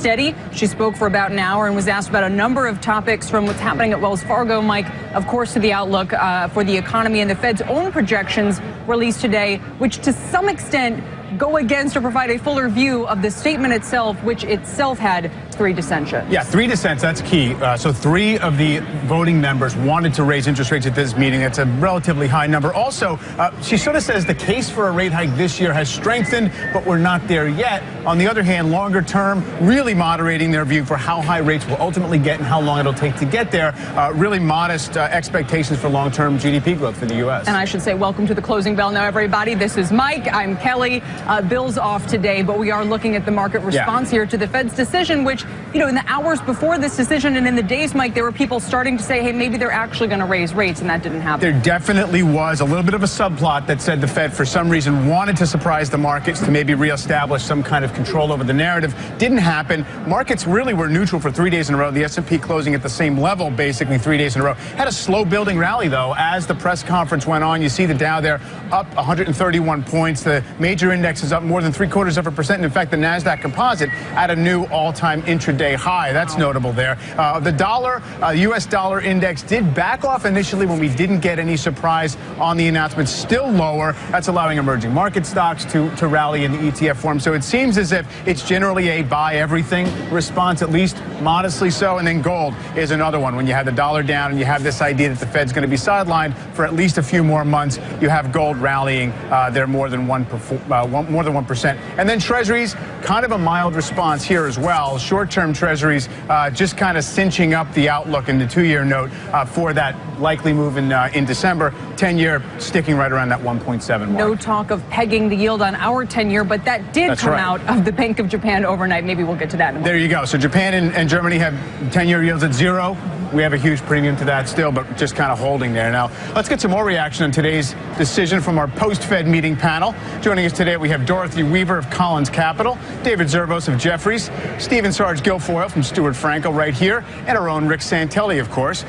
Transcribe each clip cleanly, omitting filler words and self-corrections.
steady. She spoke for about an hour and was asked about a number of topics, from what's happening at Wells Fargo, Mike, of course, to the outlook for the economy and the Fed's own projections released today, which to some extent go against or provide a fuller view of the statement itself, which itself had 3 dissensions. Yeah, 3 dissents, that's key. So 3 of the voting members wanted to raise interest rates at this meeting. That's a relatively high number. Also, she sort of says the case for a rate hike this year has strengthened, but we're not there yet. On the other hand, longer term, really moderating their view for how high rates will ultimately get and how long it'll take to get there. Really modest expectations for long-term GDP growth for the U.S. And I should say, welcome to the closing bell now, everybody. This is Mike. I'm Kelly. Bill's off today, but we are looking at the market response here to the Fed's decision, which, you know, in the hours before this decision and in the days, Mike, there were people starting to say, hey, maybe they're actually going to raise rates, and that didn't happen. There definitely was a little bit of a subplot that said the Fed, for some reason, wanted to surprise the markets to maybe reestablish some kind of control over the narrative. Didn't happen. Markets really were neutral for 3 days in a row. The S&P closing at the same level, basically 3 days in a row. Had a slow building rally, though, as the press conference went on. You see the Dow there up 131 points. The major index is up more than 0.75%. And in fact, the NASDAQ composite at a new all-time intraday high. That's notable there. The dollar, U.S. dollar index did back off initially when we didn't get any surprise on the announcement. Still lower. That's allowing emerging market stocks to rally in the ETF form. So it seems as if it's generally a buy everything response, at least modestly so. And then gold is another one. When you have the dollar down and you have this idea that the Fed's going to be sidelined for at least a few more months, you have gold rallying there more than 1%. And then treasuries, kind of a mild response here as well. Short-term treasuries just kind of cinching up the outlook in the 2-year note for that likely move in December. 10-year sticking right around that 1.7 mark. No talk of pegging the yield on our 10-year, but that did come out of the Bank of Japan overnight. Maybe we'll get to that in a moment. There you go. So Japan and Germany have 10-year yields at 0. We have a huge premium to that still, but just kind of holding there. Now, let's get some more reaction on today's decision from our post-Fed meeting panel. Joining us today, we have Dorothy Weaver of Collins Capital, David Zervos of Jefferies, Stephen Sarge Guilfoyle from Stuart Franco right here, and our own Rick Santelli, of course.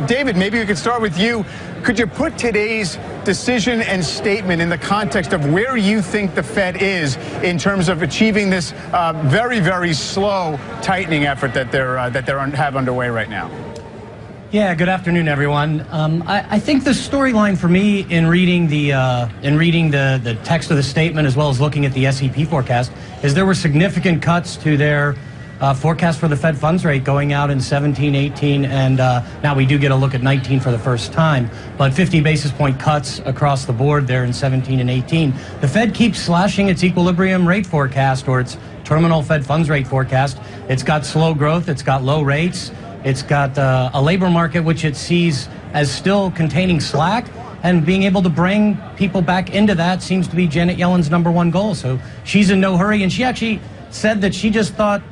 David, maybe we could start with you. Could you put today's decision and statement in the context of where you think the Fed is in terms of achieving this very, very slow tightening effort that they have underway right now? Yeah, good afternoon, everyone. I think the storyline for me in reading the text of the statement as well as looking at the SEP forecast is there were significant cuts to their forecast for the Fed funds rate going out in 17, 18, and now we do get a look at 19 for the first time, but 50 basis point cuts across the board there in 17 and 18. The Fed keeps slashing its equilibrium rate forecast, or its terminal Fed funds rate forecast. It's got slow growth, it's got low rates, it's got a labor market which it sees as still containing slack, and being able to bring people back into that seems to be Janet Yellen's #1 goal. So she's in no hurry, and she actually said that she just thought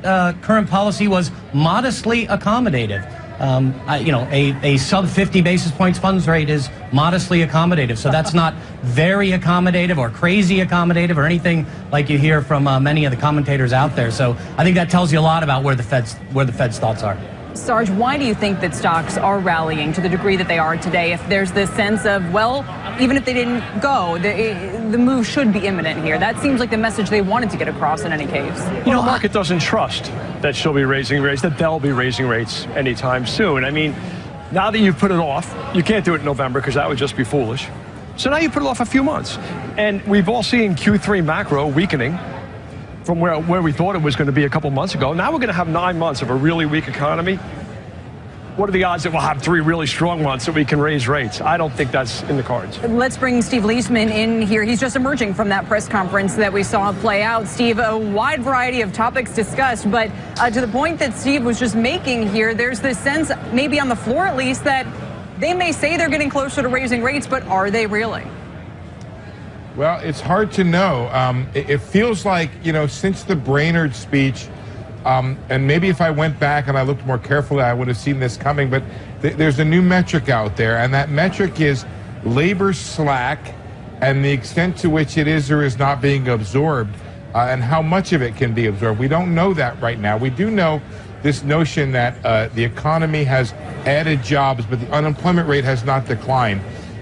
current policy was modestly accommodative. A sub 50 basis points funds rate is modestly accommodative. So that's not very accommodative or crazy accommodative or anything like you hear from many of the commentators out there. So I think that tells you a lot about where the Fed's thoughts are. Sarge, why do you think that stocks are rallying to the degree that they are today? If there's this sense of, well, even if they didn't go, the move should be imminent here. That seems like the message they wanted to get across in any case. You know, the market doesn't trust that she'll be raising rates, that they'll be raising rates anytime soon. I mean, now that you've put it off, you can't do it in November because that would just be foolish. So now you put it off a few months. And we've all seen Q3 macro weakening from where we thought it was going to be a couple months ago. Now we're going to have 9 months of a really weak economy. What are the odds that we'll have 3 really strong months that we can raise rates? I don't think that's in the cards. Let's bring Steve Leisman in here. He's just emerging from that press conference that we saw play out. Steve, a wide variety of topics discussed, but to the point that Steve was just making here, there's this sense, maybe on the floor at least, that they may say they're getting closer to raising rates, but are they really? Well, it's hard to know. It feels like, you know, since the Brainerd speech, and maybe if I went back and I looked more carefully, I would have seen this coming, but there's a new metric out there, and that metric is labor slack and the extent to which it is or is not being absorbed, and how much of it can be absorbed. We don't know that right now. We do know this notion that the economy has added jobs, but the unemployment rate has not declined.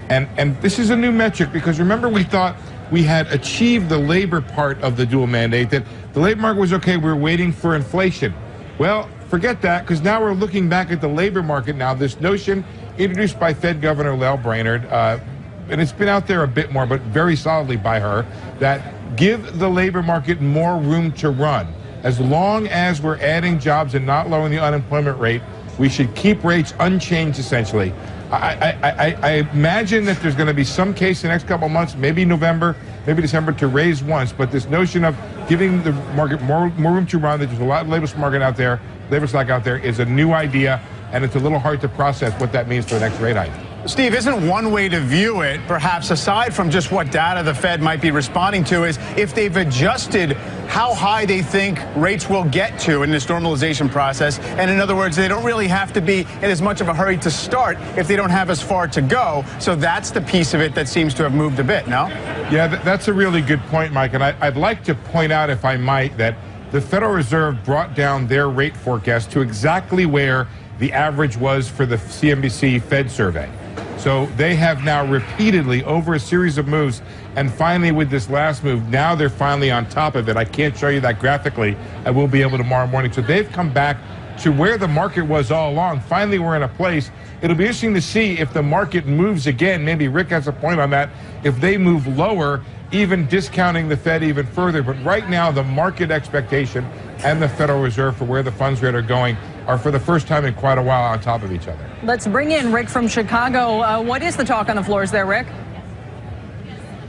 And this is a new metric, because remember, we thought we had achieved the labor part of the dual mandate, that the labor market was okay, we were waiting for inflation. Well, forget that, because now we're looking back at the labor market now. This notion introduced by Fed Governor Lael Brainerd, and it's been out there a bit more, but very solidly by her, that give the labor market more room to run. As long as we're adding jobs and not lowering the unemployment rate, we should keep rates unchanged, essentially. I imagine that there's going to be some case in the next couple of months, maybe November, maybe December, to raise once. But this notion of giving the market more room to run, that there's a lot of labor stock out there, is a new idea, and it's a little hard to process what that means for the next rate hike. Steve, isn't one way to view it, perhaps aside from just what data the Fed might be responding to, is if they've adjusted how high they think rates will get to in this normalization process? And in other words, they don't really have to be in as much of a hurry to start if they don't have as far to go. So that's the piece of it that seems to have moved a bit, no? Yeah, that's a really good point, Mike. And I'd like to point out, if I might, that the Federal Reserve brought down their rate forecast to exactly where the average was for the CNBC Fed survey. So they have now repeatedly, over a series of moves, and finally with this last move, now they're finally on top of it. I can't show you that graphically. I will be able tomorrow morning. So they've come back to where the market was all along. Finally, we're in a place. It'll be interesting to see if the market moves again. Maybe Rick has a point on that. If they move lower, even discounting the Fed even further. But right now, the market expectation and the Federal Reserve for where the funds rate are going are, for the first time in quite a while, on top of each other. Let's bring in Rick from Chicago. What is the talk on the floors there, Rick?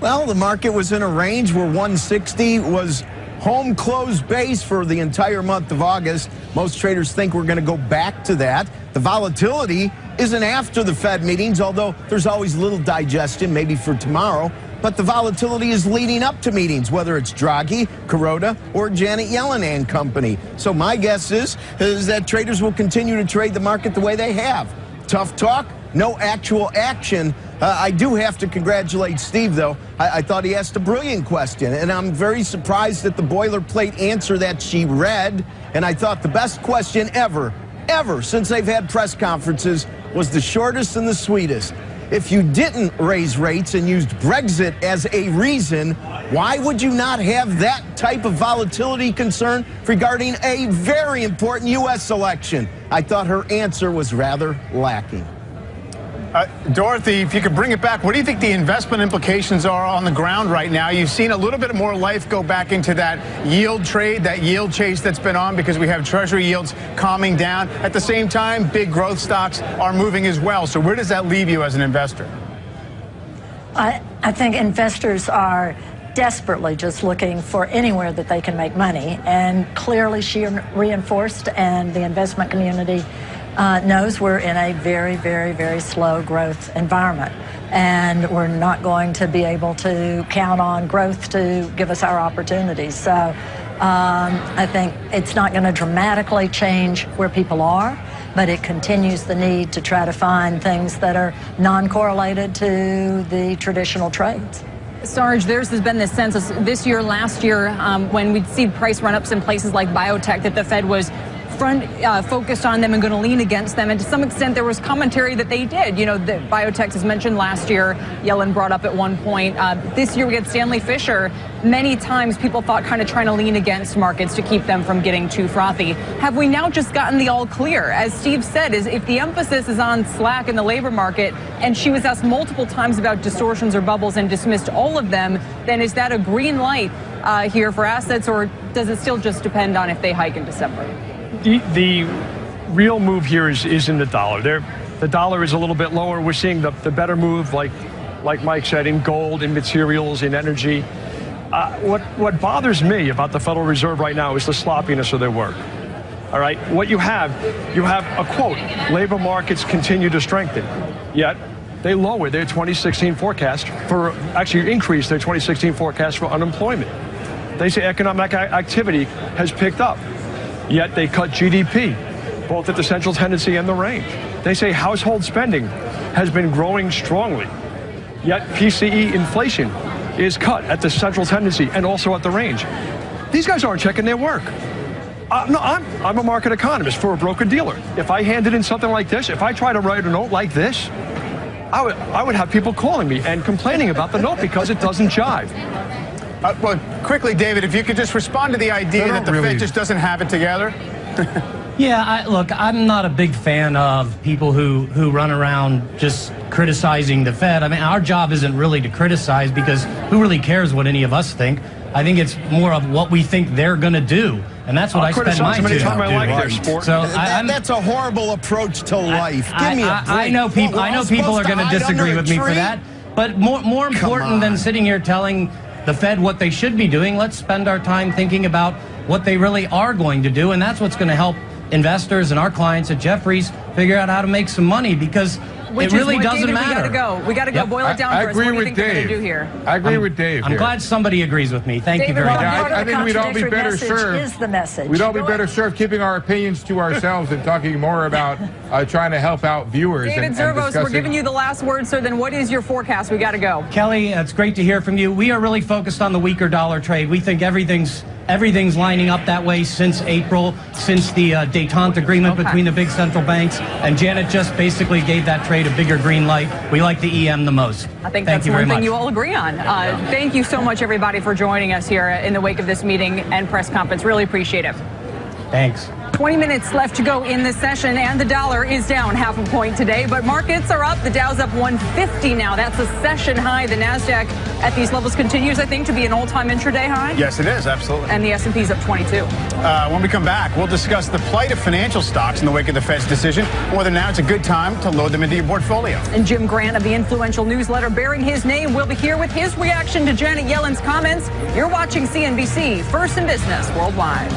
Well, the market was in a range where 160 was home close base for the entire month of August. Most traders think we're going to go back to that. The volatility isn't after the Fed meetings, although there's always a little digestion, maybe for tomorrow. But the volatility is leading up to meetings, whether it's Draghi, Kuroda, or Janet Yellen and company. So my guess is that traders will continue to trade the market the way they have. Tough talk, no actual action. I do have to congratulate Steve, though. I thought he asked a brilliant question, and I'm very surprised at the boilerplate answer that she read. And I thought the best question ever since they've had press conferences was the shortest and the sweetest. If you didn't raise rates and used Brexit as a reason, why would you not have that type of volatility concern regarding a very important U.S. election? I thought her answer was rather lacking. Dorothy, if you could bring it back, what do you think the investment implications are on the ground right now? You've seen a little bit more life go back into that yield trade, that yield chase that's been on, because we have Treasury yields calming down. At the same time, big growth stocks are moving as well. So where does that leave you as an investor? I think investors are desperately just looking for anywhere that they can make money. And clearly she reinforced, and the investment community knows we're in a very, very, very slow growth environment, and we're not going to be able to count on growth to give us our opportunities. So I think it's not going to dramatically change where people are, but it continues the need to try to find things that are non-correlated to the traditional trades. Sarge, there's been this sense this year, last year, when we'd see price run-ups in places like biotech, that the Fed was focused on them and going to lean against them. And to some extent, there was commentary that they did. You know, the biotech is mentioned last year. Yellen brought up at one point. This year, we get Stanley Fischer. Many times, people thought kind of trying to lean against markets to keep them from getting too frothy. Have we now just gotten the all clear? As Steve said, is if the emphasis is on slack in the labor market, and she was asked multiple times about distortions or bubbles and dismissed all of them, then is that a green light here for assets, or does it still just depend on if they hike in December? The real move here is in the dollar. The dollar is a little bit lower. We're seeing the better move, like Mike said, in gold, in materials, in energy. What bothers me about the Federal Reserve right now is the sloppiness of their work. All right, what you have a quote: labor markets continue to strengthen. Yet they lower their 2016 forecast increase their 2016 forecast for unemployment. They say economic activity has picked up. Yet they cut GDP, both at the central tendency and the range. They say household spending has been growing strongly. Yet PCE inflation is cut at the central tendency and also at the range. These guys aren't checking their work. No, I'm a market economist for a broker-dealer. If I handed in something like this, if I try to write a note like this, I would have people calling me and complaining about the note because it doesn't jive. Well, quickly, David, if you could just respond to the idea that the Fed just doesn't have it together. Yeah, look, I'm not a big fan of people who run around just criticizing the Fed. I mean, our job isn't really to criticize because who really cares what any of us think? I think it's more of what we think they're going to do. And that's what I spend my time doing. So that's a horrible approach to life. Give me a break. I know people are going to disagree with me for that. But more important than sitting here telling the Fed what they should be doing, let's spend our time thinking about what they really are going to do. And that's what's going to help investors and our clients at Jefferies figure out how to make some money, because it really doesn't matter. We got to go. Boil it down for us. What do you think they're going to do here? I agree with Dave. I'm glad somebody agrees with me. Thank you very much. I think we'd all be better served. Is the message. We'd all be better served keeping our opinions to ourselves and talking more about trying to help out viewers. David Zervos, we're giving you the last word, sir. Then what is your forecast? We got to go. Kelly, it's great to hear from you. We are really focused on the weaker dollar trade. We think everything's lining up that way since April, since the détente agreement between the big central banks, and Janet just basically gave that trade a bigger green light. We like the EM the most. I think that's one thing you all agree on. Thank you so much, everybody, for joining us here in the wake of this meeting and press conference. Really appreciate it. Thanks. 20 minutes left to go in this session, and the dollar is down 0.5 point today, but markets are up. The Dow's up 150 now. That's a session high. The Nasdaq at these levels continues, I think, to be an all-time intraday high. Yes, it is, absolutely. And the S&P's up 22. When we come back, we'll discuss the plight of financial stocks in the wake of the Fed's decision, and whether now it's a good time to load them into your portfolio. And Jim Grant of the influential newsletter bearing his name will be here with his reaction to Janet Yellen's comments. You're watching CNBC, First in Business Worldwide.